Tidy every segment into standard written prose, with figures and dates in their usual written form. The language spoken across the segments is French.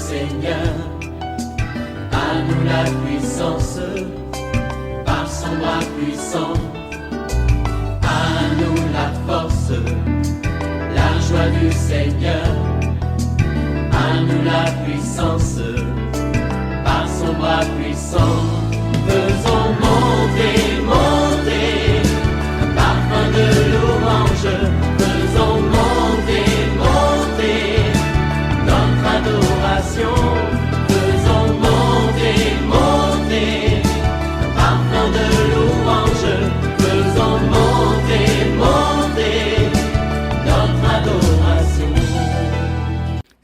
Seigneur. À nous la puissance, par son bras puissant. À nous la force, la joie du Seigneur. À nous la puissance, par son bras puissant. Faisons monter, monter, un parfum de louange. Faisons monter, monter, notre adoration. Faisons monter, monter, un parfum de louange. Faisons monter, monter, notre adoration.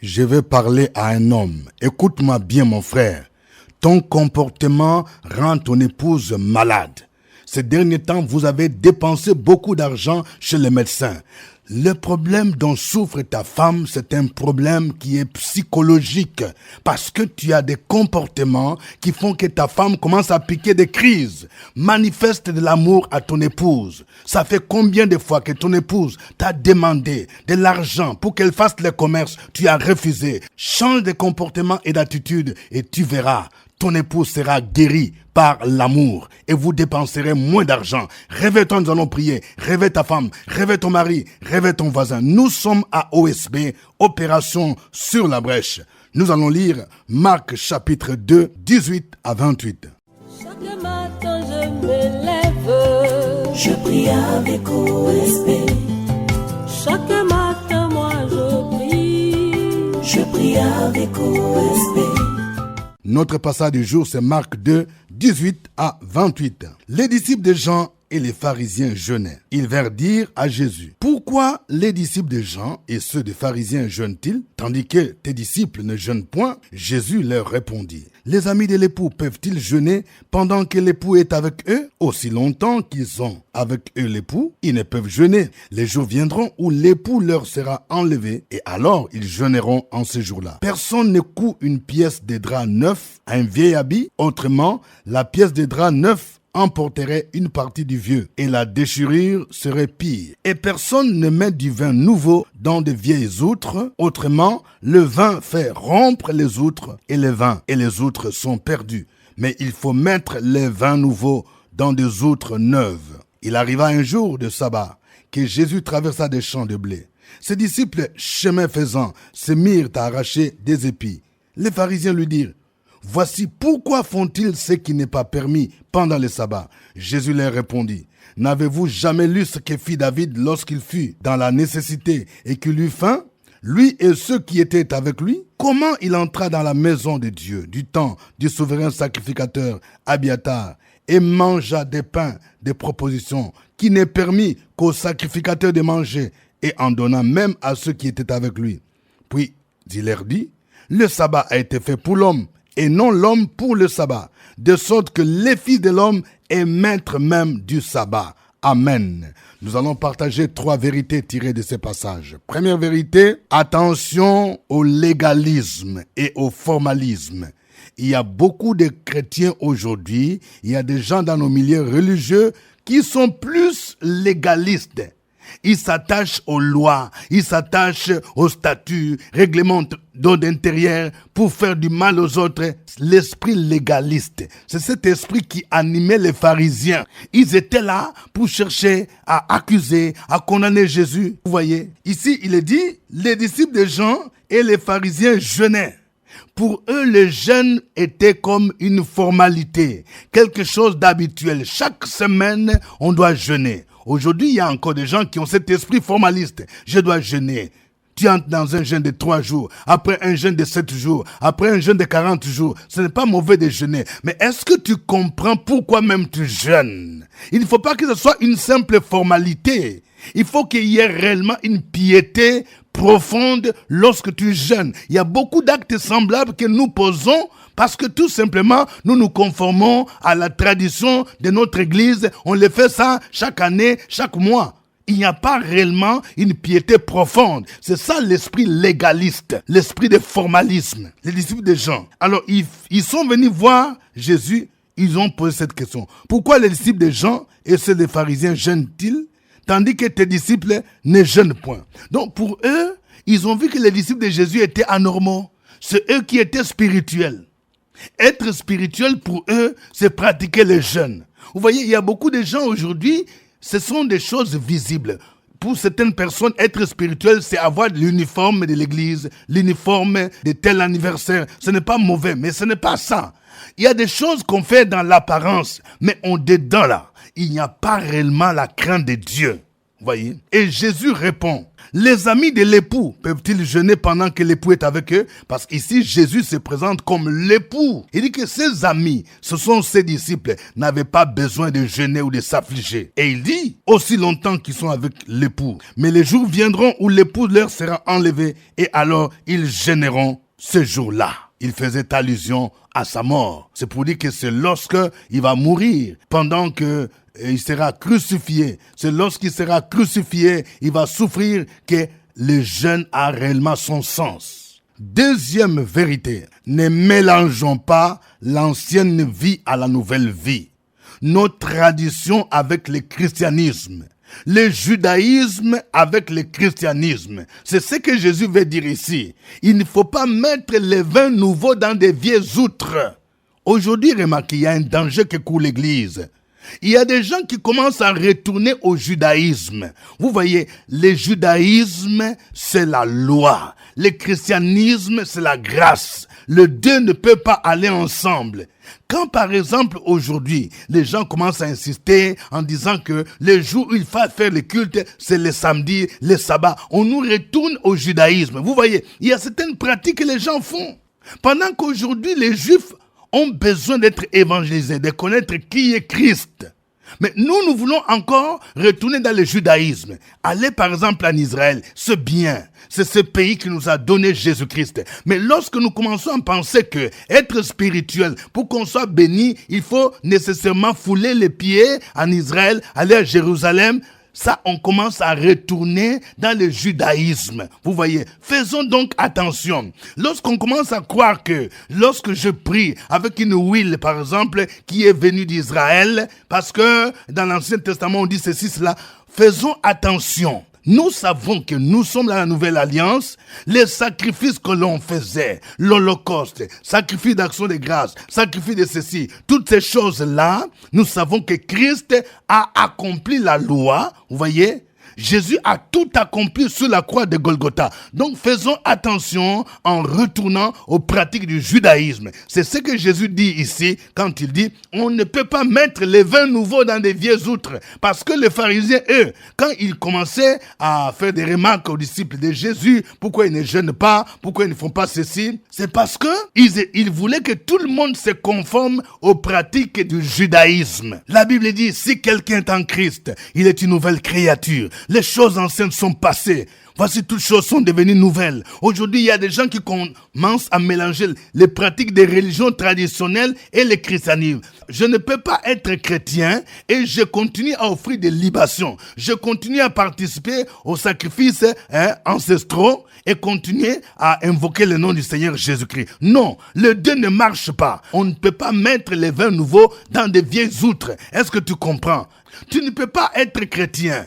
Je vais parler à un homme. Écoute-moi bien, mon frère. Ton comportement rend ton épouse malade. Ces derniers temps, vous avez dépensé beaucoup d'argent chez les médecins. Le problème dont souffre ta femme, c'est un problème qui est psychologique. Parce que tu as des comportements qui font que ta femme commence à piquer des crises. Manifeste de l'amour à ton épouse. Ça fait combien de fois que ton épouse t'a demandé de l'argent pour qu'elle fasse le commerce, tu as refusé. Change de comportement et d'attitude et tu verras. Ton épouse sera guérie par l'amour et vous dépenserez moins d'argent. Réveille-toi, nous allons prier. Réveille ta femme, réveille ton mari, réveille ton voisin. Nous sommes à OSB, Opération sur la brèche. Nous allons lire Marc chapitre 2, 18 à 28. Chaque matin je me lève, Je prie avec OSB. chaque matin moi je prie. Je prie avec OSB. Notre passage du jour, c'est Marc 2, 18 à 28. Les disciples de Jean et les pharisiens jeûnaient. Ils vinrent dire à Jésus, « Pourquoi les disciples de Jean et ceux des pharisiens jeûnent-ils, tandis que tes disciples ne jeûnent point ?» Jésus leur répondit, « Les amis de l'époux peuvent-ils jeûner pendant que l'époux est avec eux? Aussi longtemps qu'ils sont avec eux l'époux, ils ne peuvent jeûner. Les jours viendront où l'époux leur sera enlevé, et alors ils jeûneront en ces jours-là. Personne ne coud une pièce de drap neuf à un vieil habit, autrement, la pièce de drap neuf emporterait une partie du vieux, et la déchirure serait pire. Et personne ne met du vin nouveau dans de vieilles outres, autrement, le vin fait rompre les outres, et les outres sont perdus. Mais il faut mettre les vins nouveaux dans des outres neuves. Il arriva un jour de sabbat, que Jésus traversa des champs de blé. Ses disciples, chemin faisant, se mirent à arracher des épis. Les pharisiens lui dirent, « Voici pourquoi font-ils ce qui n'est pas permis pendant le sabbat ?» Jésus leur répondit, « N'avez-vous jamais lu ce que fit David lorsqu'il fut dans la nécessité et qu'il eut faim, lui et ceux qui étaient avec lui? Comment il entra dans la maison de Dieu du temps du souverain sacrificateur Abiatar et mangea des pains de proposition qui n'est permis qu'aux sacrificateurs de manger et en donnant même à ceux qui étaient avec lui. Puis il leur dit, le sabbat a été fait pour l'homme et non l'homme pour le sabbat, de sorte que le Fils de l'homme est maître même du sabbat. Amen. Nous allons partager 3 vérités tirées de ces passages. Première vérité, attention au légalisme et au formalisme. Il y a beaucoup de chrétiens aujourd'hui, il y a des gens dans nos milieux religieux qui sont plus légalistes. Ils s'attachent aux lois, ils s'attachent aux statuts, règlements d'intérieur pour faire du mal aux autres. L'esprit légaliste, c'est cet esprit qui animait les pharisiens. Ils étaient là pour chercher à accuser, à condamner Jésus. Vous voyez, ici il est dit, les disciples de Jean et les pharisiens jeûnaient. Pour eux, le jeûne était comme une formalité, quelque chose d'habituel. Chaque semaine, on doit jeûner. Aujourd'hui, il y a encore des gens qui ont cet esprit formaliste. Je dois jeûner. Tu entres dans un jeûne de 3 jours, après un jeûne de 7 jours, après un jeûne de 40 jours. Ce n'est pas mauvais de jeûner. Mais est-ce que tu comprends pourquoi même tu jeûnes? Il ne faut pas que ce soit une simple formalité. Il faut qu'il y ait réellement une piété profonde lorsque tu jeûnes. Il y a beaucoup d'actes semblables que nous posons parce que tout simplement, nous nous conformons à la tradition de notre église. On le fait ça chaque année, chaque mois. Il n'y a pas réellement une piété profonde. C'est ça l'esprit légaliste, l'esprit de formalisme. Les disciples de Jean. Alors, ils sont venus voir Jésus. Ils ont posé cette question. Pourquoi les disciples de Jean et ceux des pharisiens jeûnent-ils, tandis que tes disciples ne jeûnent point? Donc, pour eux, ils ont vu que les disciples de Jésus étaient anormaux. C'est eux qui étaient spirituels. Être spirituel pour eux, c'est pratiquer le jeûne. Vous voyez, il y a beaucoup de gens aujourd'hui, ce sont des choses visibles. Pour certaines personnes, être spirituel, c'est avoir l'uniforme de l'église, l'uniforme de tel anniversaire. Ce n'est pas mauvais, mais ce n'est pas ça. Il y a des choses qu'on fait dans l'apparence, mais en dedans là, il n'y a pas réellement la crainte de Dieu. Vous voyez? Et Jésus répond, les amis de l'époux peuvent-ils jeûner pendant que l'époux est avec eux? Parce qu'ici, Jésus se présente comme l'époux. Il dit que ses amis, ce sont ses disciples, n'avaient pas besoin de jeûner ou de s'affliger. Et il dit, aussi longtemps qu'ils sont avec l'époux. Mais les jours viendront où l'époux leur sera enlevé et alors ils jeûneront ce jour-là. Il faisait allusion à sa mort. C'est pour dire que c'est lorsque il va mourir, pendant que il sera crucifié. C'est lorsqu'il sera crucifié, il va souffrir que le jeûne a réellement son sens. Deuxième vérité, ne mélangeons pas l'ancienne vie à la nouvelle vie. Nos traditions avec le christianisme. Le judaïsme avec le christianisme. C'est ce que Jésus veut dire ici. Il ne faut pas mettre les vins nouveaux dans des vieilles outres. Aujourd'hui, remarquez, il y a un danger que court l'Église. Il y a des gens qui commencent à retourner au judaïsme. Vous voyez, le judaïsme, c'est la loi. Le christianisme, c'est la grâce. Les deux ne peuvent pas aller ensemble. Quand par exemple aujourd'hui, les gens commencent à insister en disant que les jours où il faut faire le culte, c'est le samedi, le sabbat, on nous retourne au judaïsme. Vous voyez, il y a certaines pratiques que les gens font. Pendant qu'aujourd'hui, les Juifs ont besoin d'être évangélisés, de connaître qui est Christ. Mais nous voulons encore retourner dans le judaïsme. Aller par exemple en Israël, c'est bien. C'est ce pays qui nous a donné Jésus-Christ. Mais lorsque nous commençons à penser que être spirituel, pour qu'on soit béni, il faut nécessairement fouler les pieds en Israël, aller à Jérusalem, ça, on commence à retourner dans le judaïsme. Vous voyez, faisons donc attention. Lorsqu'on commence à croire que lorsque je prie avec une huile, par exemple, qui est venue d'Israël, parce que dans l'Ancien Testament, on dit ceci, cela, faisons attention. Nous savons que nous sommes dans la nouvelle alliance. Les sacrifices que l'on faisait, l'Holocauste, sacrifice d'action de grâce, sacrifice de ceci, toutes ces choses-là, nous savons que Christ a accompli la loi. Vous voyez? Jésus a tout accompli sur la croix de Golgotha. Donc faisons attention en retournant aux pratiques du judaïsme. C'est ce que Jésus dit ici quand il dit on ne peut pas mettre les vins nouveaux dans des vieilles outres. Parce que les pharisiens, eux, quand ils commençaient à faire des remarques aux disciples de Jésus, pourquoi ils ne jeûnent pas, pourquoi ils ne font pas ceci, c'est parce que ils voulaient que tout le monde se conforme aux pratiques du judaïsme. La Bible dit si quelqu'un est en Christ, il est une nouvelle créature. Les choses anciennes sont passées. Voici, toutes choses sont devenues nouvelles. Aujourd'hui, il y a des gens qui commencent à mélanger les pratiques des religions traditionnelles et le christianisme. Je ne peux pas être chrétien et je continue à offrir des libations. Je continue à participer aux sacrifices ancestraux et continuer à invoquer le nom du Seigneur Jésus-Christ. Non, les deux ne marchent pas. On ne peut pas mettre les vins nouveaux dans des vieilles outres. Est-ce que tu comprends? Tu ne peux pas être chrétien,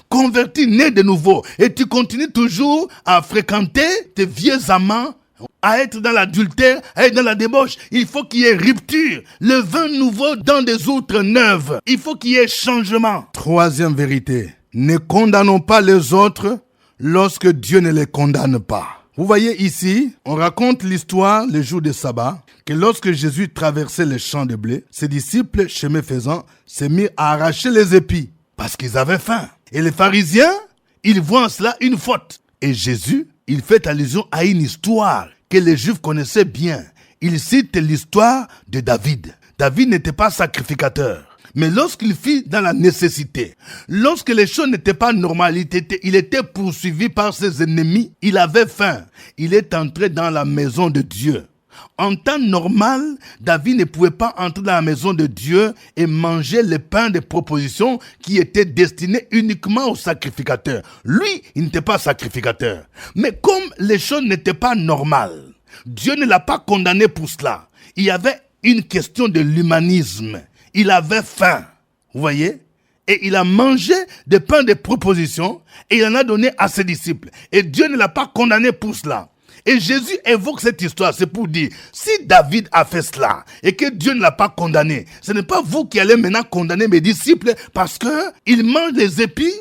converti, né de nouveau, et tu continues toujours à fréquenter tes vieux amants, à être dans l'adultère, à être dans la débauche. Il faut qu'il y ait rupture, le vin nouveau dans des outres neuves. Il faut qu'il y ait changement. Troisième vérité, ne condamnons pas les autres lorsque Dieu ne les condamne pas. Vous voyez ici, on raconte l'histoire le jour de sabbat, que lorsque Jésus traversait les champs de blé, ses disciples, chemin faisant, se mirent à arracher les épis parce qu'ils avaient faim. Et les pharisiens, ils voient en cela une faute. Et Jésus, il fait allusion à une histoire que les Juifs connaissaient bien. Il cite l'histoire de David. David n'était pas sacrificateur. Mais lorsqu'il fut dans la nécessité, lorsque les choses n'étaient pas normales, il était poursuivi par ses ennemis, il avait faim. Il est entré dans la maison de Dieu. En temps normal, David ne pouvait pas entrer dans la maison de Dieu et manger le pain de proposition qui était destiné uniquement aux sacrificateurs. Lui, il n'était pas sacrificateur. Mais comme les choses n'étaient pas normales, Dieu ne l'a pas condamné pour cela. Il y avait une question de l'humanisme. Il avait faim, vous voyez? Et il a mangé des pains de proposition et il en a donné à ses disciples. Et Dieu ne l'a pas condamné pour cela. Et Jésus évoque cette histoire, c'est pour dire, si David a fait cela et que Dieu ne l'a pas condamné, ce n'est pas vous qui allez maintenant condamner mes disciples parce qu'ils mangent les épis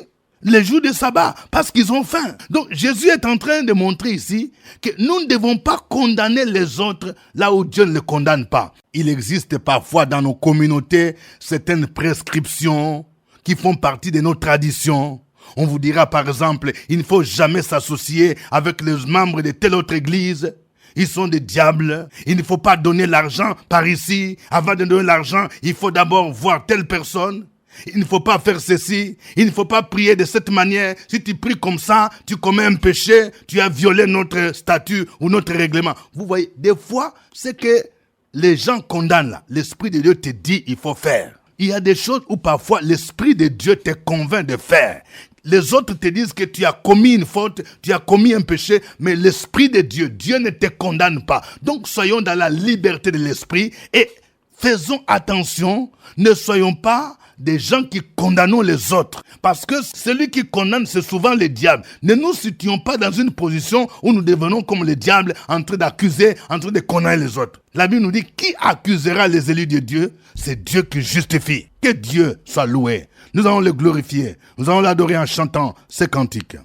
les jours de sabbat, parce qu'ils ont faim. Donc Jésus est en train de montrer ici que nous ne devons pas condamner les autres là où Dieu ne les condamne pas. Il existe parfois dans nos communautés certaines prescriptions qui font partie de nos traditions. On vous dira par exemple, il ne faut jamais s'associer avec les membres de telle autre église. Ils sont des diables. Il ne faut pas donner l'argent par ici. Avant de donner l'argent, il faut d'abord voir telle personne. Il ne faut pas faire ceci. Il ne faut pas prier de cette manière. Si tu pries comme ça, tu commets un péché. Tu as violé notre statut ou notre règlement. Vous voyez, des fois, c'est que les gens condamnent là. L'Esprit de Dieu te dit, il faut faire. Il y a des choses où parfois l'Esprit de Dieu te convainc de faire. Les autres te disent que tu as commis une faute, tu as commis un péché, mais l'Esprit de Dieu, Dieu ne te condamne pas. Donc soyons dans la liberté de l'Esprit et faisons attention, ne soyons pas des gens qui condamnent les autres. Parce que celui qui condamne, c'est souvent le diable. Ne nous situons pas dans une position où nous devenons comme le diable, en train d'accuser, en train de condamner les autres. La Bible nous dit, qui accusera les élus de Dieu? C'est Dieu qui justifie. Que Dieu soit loué. Nous allons le glorifier. Nous allons l'adorer en chantant ces cantiques.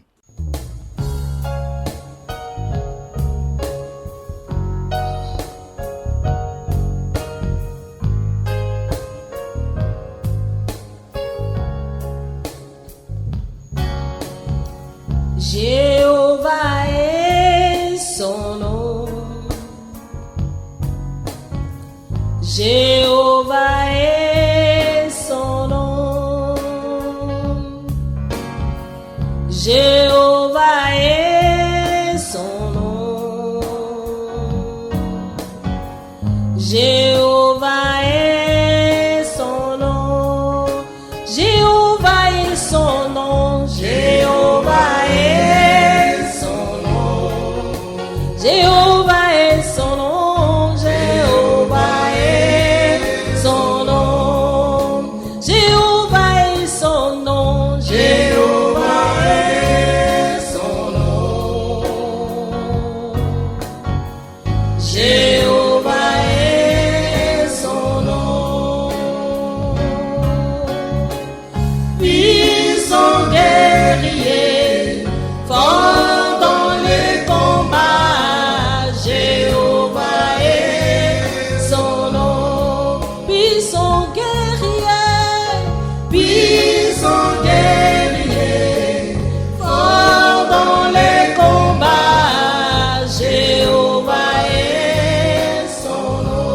Jéhovah est son nom. Jéhovah est son nom. Jéhovah est son nom. Jéhovah est son nom. Jéhovah est son nom. Jéhovah est son nom. Jéhovah est son nom. Jéhovah est son nom. Jéhovah est son nom. Jéhovah est son nom. Jéhovah est son nom. Puissant guerrier, fort dans les combats, Jéhovah est son nom. Puissant guerrier, fort dans les combats, Jéhovah est son nom.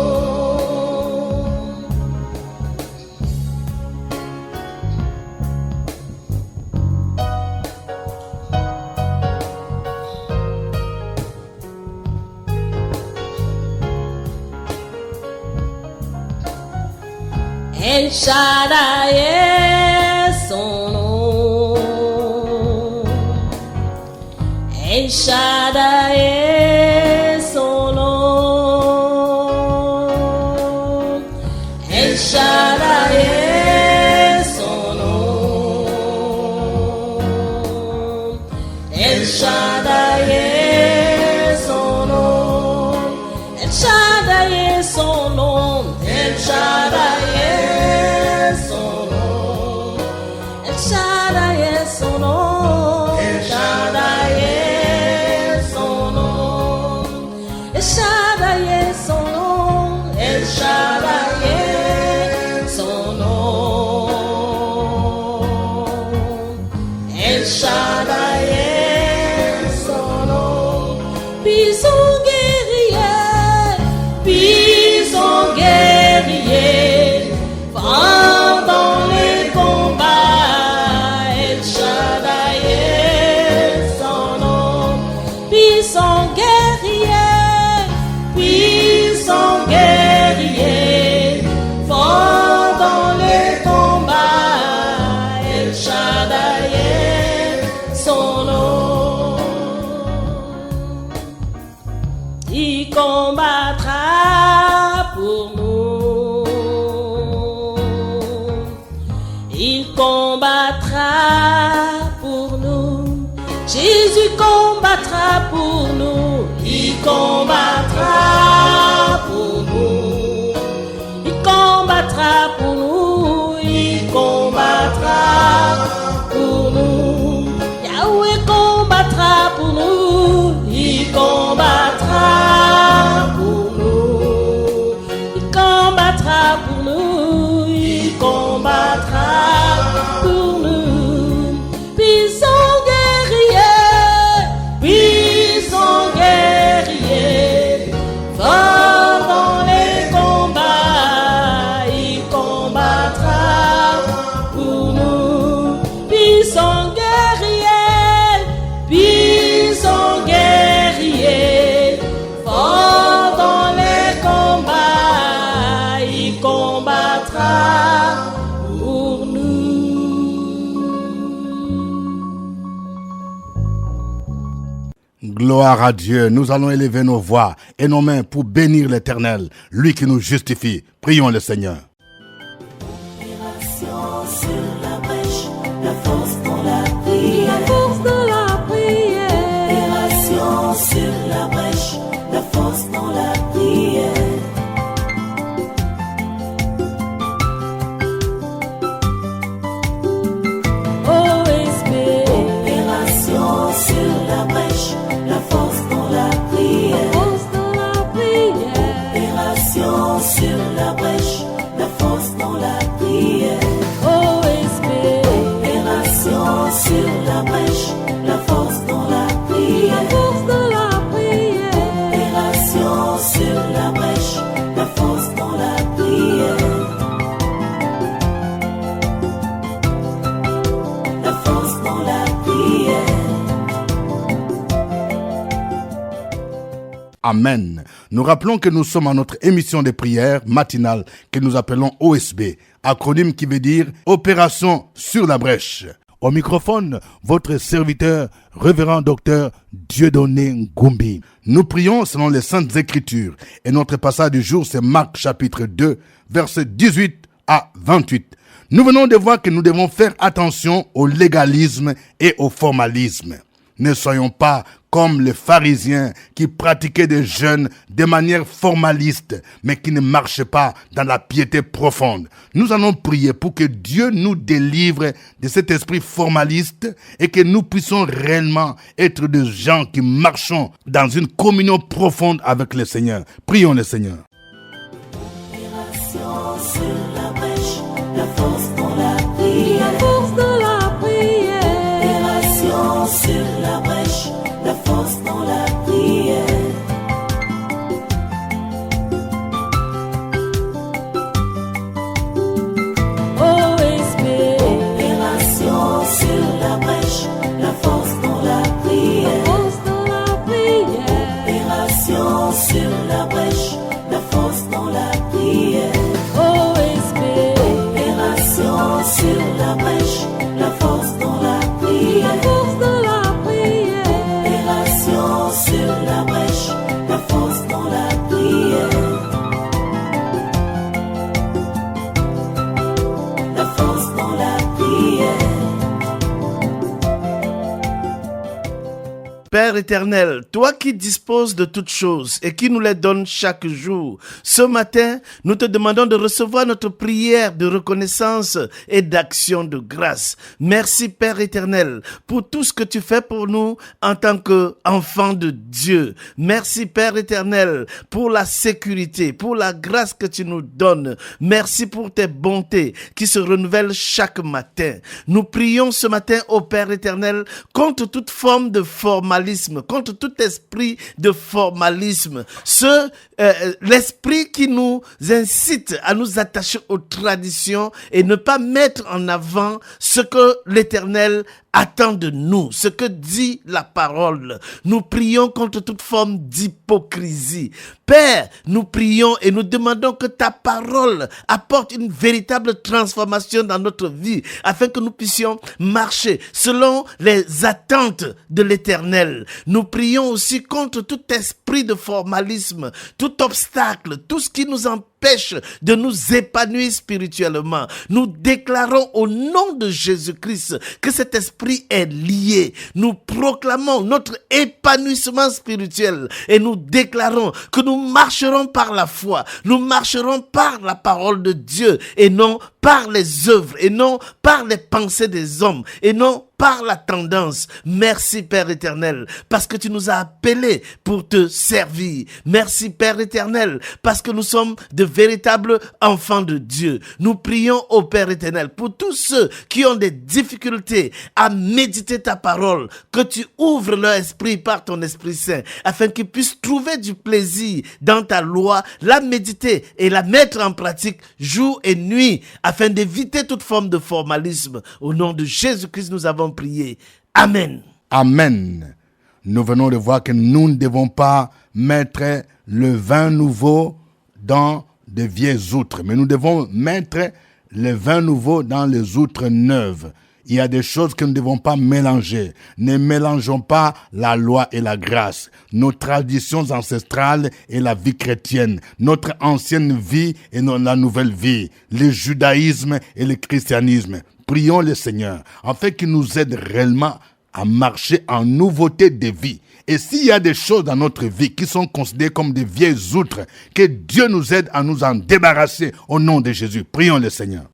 El Shaddai est son nom. El Shaddai est son nom. El Shaddai est son nom. El Shaddai est son nom. El Shaddai est son nom. El Shaddai est son nom. El Shaddai est son nom. El Shaddai est son nom. El Shaddai est son nom. El Shaddai est son nom. El Shaddai est son nom. Puissant guerrier, fort dans les combats, El Shaddai est son nom. Puissant guerrier, fort dans les combats, El Shaddai est son nom. Il combattra pour nous. Il combattra pour nous. Jésus combattra pour nous. Il combattra pour nous. Il combattra pour nous. Il combattra pour nous. Yahweh combattra pour nous. Il combattra pour nous. Il combattra pour nous. Il combattra pour nous. Puissant guerrier, puissant guerrier, fort dans les combats, il combattra pour nous. Puissant guerrier, puissant guerrier, fort dans les combats, il combattra pour nous. Gloire à Dieu, nous allons élever nos voix et nos mains pour bénir l'Éternel, lui qui nous justifie. Prions le Seigneur. Opération sur la brèche, la force dans la prière. La force de la prière. Opération sur la brèche, la force dans la prière. OSB. Opération sur la brèche, la force dans la prière. Force de la prière. Opération sur la brèche, la force dans la prière. OSB. Opération sur la brèche, la force dans la La prière. force de la prière. Opération sur la brèche, la force dans la prière. La force dans la prière. Amen. Nous rappelons que nous sommes à notre émission de prière matinale que nous appelons OSB, acronyme qui veut dire Opération sur la brèche. Au microphone, votre serviteur, révérend docteur Dieudonné Ngumbi. Nous prions selon les Saintes Écritures et notre passage du jour c'est Marc chapitre 2, versets 18 à 28. Nous venons de voir que nous devons faire attention au légalisme et au formalisme. Ne soyons pas comme les pharisiens qui pratiquaient des jeûnes de manière formaliste, mais qui ne marchaient pas dans la piété profonde. Nous allons prier pour que Dieu nous délivre de cet esprit formaliste et que nous puissions réellement être des gens qui marchons dans une communion profonde avec le Seigneur. Prions le Seigneur. Opération sur la brèche, la force dans la prière. La force de la prière. Opération sur la brèche, la force dans la prière. OSB. Opération sur la brèche, la force dans la prière. Force de la prière. Opération sur la brèche, la force dans la prière. OSB. Opération sur la brèche, la force dans la La prière. force de la prière. Opération sur la brèche, la force dans la prière. La force dans la prière. Père éternel, toi qui disposes de toutes choses et qui nous les donnes chaque jour, ce matin, nous te demandons de recevoir notre prière de reconnaissance et d'action de grâce. Merci Père éternel pour tout ce que tu fais pour nous en tant qu'enfants de Dieu. Merci Père éternel pour la sécurité, pour la grâce que tu nous donnes. Merci pour tes bontés qui se renouvellent chaque matin. Nous prions ce matin au Père éternel contre toute forme de formalisme, contre tout esprit de formalisme, l'esprit qui nous incite à nous attacher aux traditions et ne pas mettre en avant ce que l'Éternel attend de nous, ce que dit la parole. Nous prions contre toute forme d'hypocrisie. Père, nous prions et nous demandons que ta parole apporte une véritable transformation dans notre vie, afin que nous puissions marcher selon les attentes de l'Éternel. Nous prions aussi contre tout esprit de formalisme, tout obstacle, tout ce qui nous empêche empêche de nous épanouir spirituellement. Nous déclarons au nom de Jésus-Christ que cet esprit est lié. Nous proclamons notre épanouissement spirituel et nous déclarons que nous marcherons par la foi, nous marcherons par la parole de Dieu et non par les œuvres et non par les pensées des hommes et non par la tendance. Merci Père éternel, parce que tu nous as appelés pour te servir. Merci Père éternel, parce que nous sommes de véritables enfants de Dieu. Nous prions au Père éternel pour tous ceux qui ont des difficultés à méditer ta parole, que tu ouvres leur esprit par ton Esprit Saint, afin qu'ils puissent trouver du plaisir dans ta loi, la méditer et la mettre en pratique jour et nuit, afin d'éviter toute forme de formalisme. Au nom de Jésus-Christ, nous avons prié. Amen. Amen. Nous venons de voir que nous ne devons pas mettre le vin nouveau dans de vieilles outres, mais nous devons mettre le vin nouveau dans les outres neuves. Il y a des choses que nous ne devons pas mélanger. Ne mélangeons pas la loi et la grâce, nos traditions ancestrales et la vie chrétienne, notre ancienne vie et la nouvelle vie, le judaïsme et le christianisme. Prions le Seigneur, afin qu'il nous aide réellement à marcher en nouveauté de vie. Et s'il y a des choses dans notre vie qui sont considérées comme des vieilles outres, que Dieu nous aide à nous en débarrasser au nom de Jésus. Prions le Seigneur.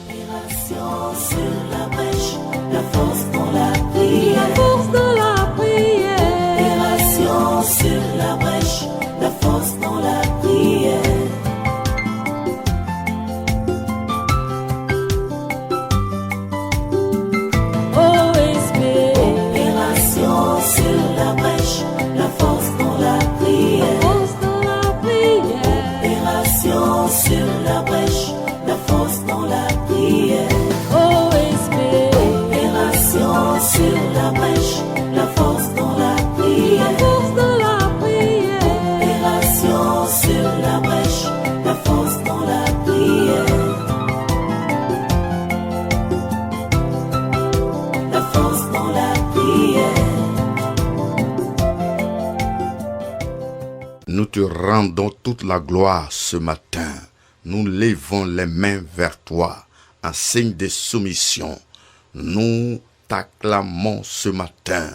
Opération sur la brèche, la force dans la prière. Force de la prière. Opération sur la brèche, la force dans la prière. OSB. Opération sur la brèche, la force dans la prière. Force de la prière. Opération sur la brèche, la force dans la prière. OSB. Opération sur la brèche, la force dans la prière. Force de la prière. Opération sur la brèche, la force dans la prière. La force dans la prière. Nous te rendons toute la gloire ce matin. Nous levons les mains vers toi en signe de soumission. Nous t'acclamons ce matin.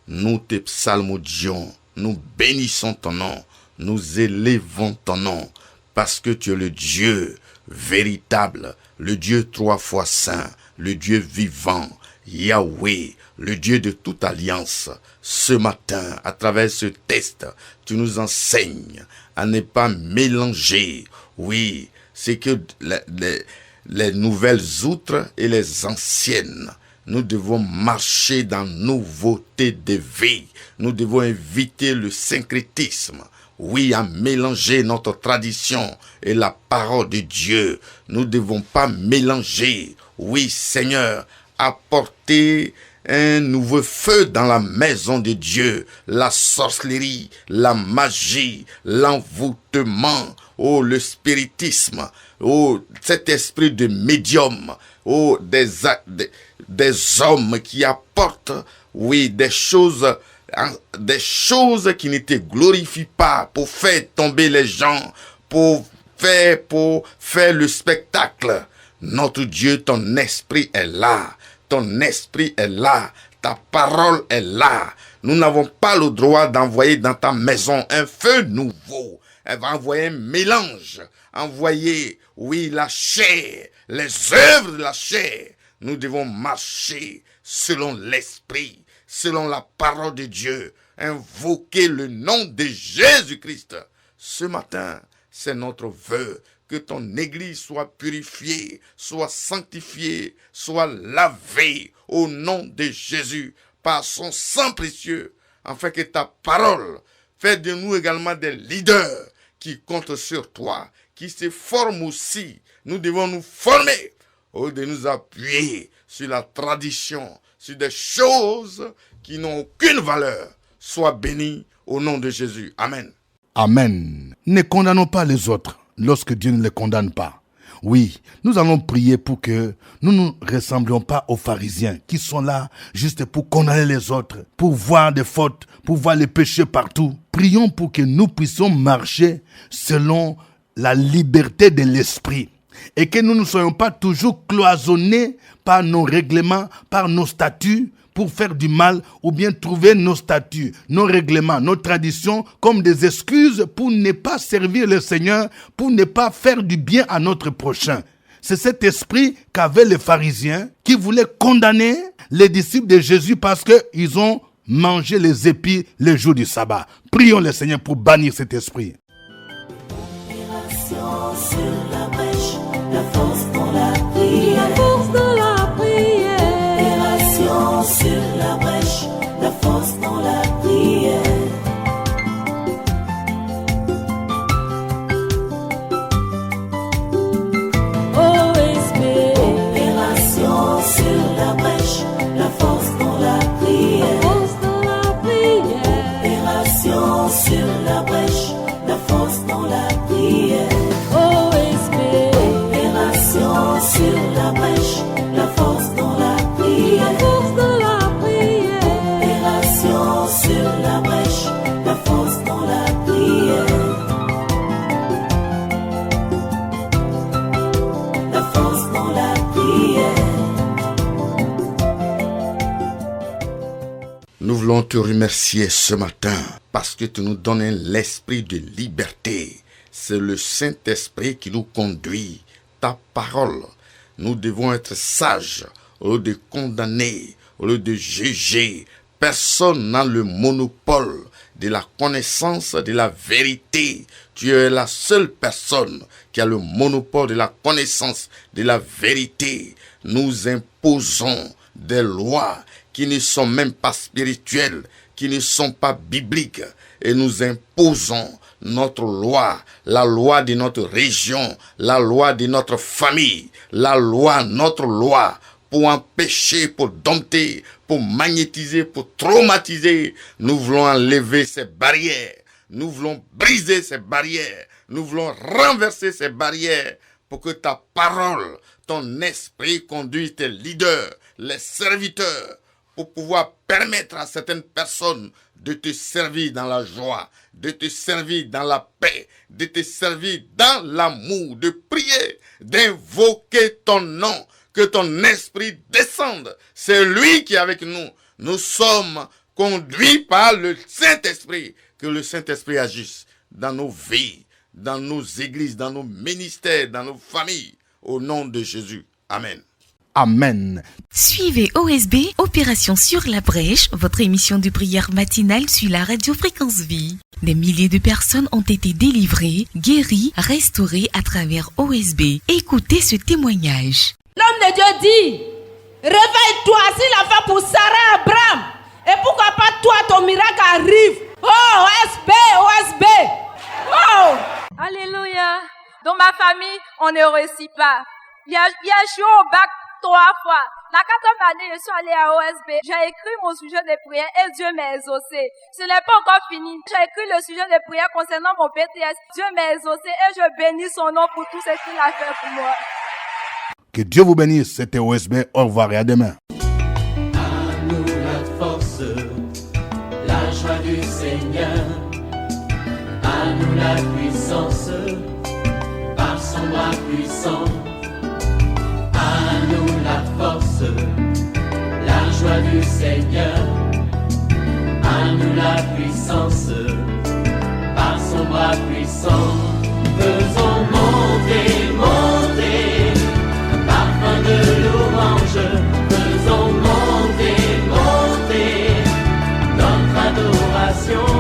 Nous te psalmodions. Nous bénissons ton nom. Nous élevons ton nom parce que tu es le Dieu véritable, le Dieu 3 fois saint, le Dieu vivant, Yahweh, le Dieu de toute alliance. Ce matin, à travers ce texte, tu nous enseignes à ne pas mélanger, oui, c'est que les nouvelles outres et les anciennes. Nous devons marcher dans nouveauté de vie. Nous devons éviter le syncrétisme. Oui, à mélanger notre tradition et la parole de Dieu. Nous ne devons pas mélanger. Oui, Seigneur, apporter un nouveau feu dans la maison de Dieu, la sorcellerie, la magie, l'envoûtement, oh, le spiritisme, oh, cet esprit de médium, oh, des hommes qui apportent, oui, des choses qui ne te glorifient pas pour faire tomber les gens, pour faire le spectacle. Notre Dieu, ton esprit est là. Ton esprit est là. Ta parole est là. Nous n'avons pas le droit d'envoyer dans ta maison un feu nouveau. Elle va envoyer un mélange. Envoyer, oui, la chair, les œuvres de la chair. Nous devons marcher selon l'esprit, selon la parole de Dieu. Invoquer le nom de Jésus-Christ. Ce matin, c'est notre vœu. Que ton église soit purifiée, soit sanctifiée, soit lavée au nom de Jésus par son sang précieux, afin que ta parole fasse de nous également des leaders qui comptent sur toi, qui se forment aussi. Nous devons nous former au lieu de nous appuyer sur la tradition, sur des choses qui n'ont aucune valeur. Sois béni au nom de Jésus. Amen. Amen. Ne condamnons pas les autres lorsque Dieu ne les condamne pas. Oui, nous allons prier pour que nous ne ressemblions pas aux pharisiens qui sont là juste pour condamner les autres, pour voir des fautes, pour voir les péchés partout. Prions pour que nous puissions marcher selon la liberté de l'esprit et que nous ne soyons pas toujours cloisonnés par nos règlements, par nos statuts pour faire du mal ou bien trouver nos statuts, nos règlements, nos traditions comme des excuses pour ne pas servir le Seigneur, pour ne pas faire du bien à notre prochain. C'est cet esprit qu'avaient les pharisiens qui voulaient condamner les disciples de Jésus parce qu'ils ont mangé les épis le jour du sabbat. Prions le Seigneur pour bannir cet esprit. Opération sur la brèche, la force dans la prière. La force dans la prière. Opération sur la brèche, la force dans la prière. OSB. Opération sur la brèche, la force dans la prière. Force dans la prière. Opération sur la brèche, la force dans la prière. OSB. Opération sur la brèche, la force dans la La prière. force dans la prière. Opération sur la brèche, la force dans la prière. La force dans la prière. Nous voulons te remercier ce matin parce que tu nous donnes l'esprit de liberté. C'est le Saint-Esprit qui nous conduit. Ta parole. Nous devons être sages au lieu de condamner, au lieu de juger. Personne n'a le monopole de la connaissance de la vérité. Tu es la seule personne qui a le monopole de la connaissance de la vérité. Nous imposons des lois qui ne sont même pas spirituelles, qui ne sont pas bibliques, et nous imposons notre loi, la loi de notre région, la loi de notre famille, notre loi, pour empêcher, pour dompter, pour magnétiser, pour traumatiser. Nous voulons enlever ces barrières, nous voulons briser ces barrières, nous voulons renverser ces barrières pour que ta parole, ton esprit conduise tes leaders, les serviteurs, pour pouvoir permettre à certaines personnes de te servir dans la joie, de te servir dans la paix, de te servir dans l'amour, de prier, d'invoquer ton nom, que ton esprit descende. C'est lui qui est avec nous. Nous sommes conduits par le Saint-Esprit. Que le Saint-Esprit agisse dans nos vies, dans nos églises, dans nos ministères, dans nos familles. Au nom de Jésus. Amen. Amen. Suivez OSB, Opération sur la brèche, votre émission de prière matinale sur la radio Fréquence Vie. Des milliers de personnes ont été délivrées, guéries, restaurées à travers OSB. Écoutez ce témoignage. L'homme de Dieu dit, réveille-toi, s'il a fait pour Sarah Abraham, et pourquoi pas toi, ton miracle arrive. Oh, OSB, OSB. Oh. Alléluia. Dans ma famille, on ne réussit pas. Il a joué au bac 3 fois. La 4e année, je suis allée à OSB. J'ai écrit mon sujet de prière et Dieu m'a exaucé. Ce n'est pas encore fini. J'ai écrit le sujet de prière concernant mon BTS. Dieu m'a exaucé et je bénis son nom pour tout ce qu'il a fait pour moi. Que Dieu vous bénisse. C'était OSB. Au revoir et à demain. À nous la force, la joie du Seigneur. À nous la puissance, par son bras puissant. À nous la force, la joie du Seigneur. À nous la puissance, par son bras puissant. Faisons monter, monter, un parfum de louange. Faisons monter, monter, notre adoration.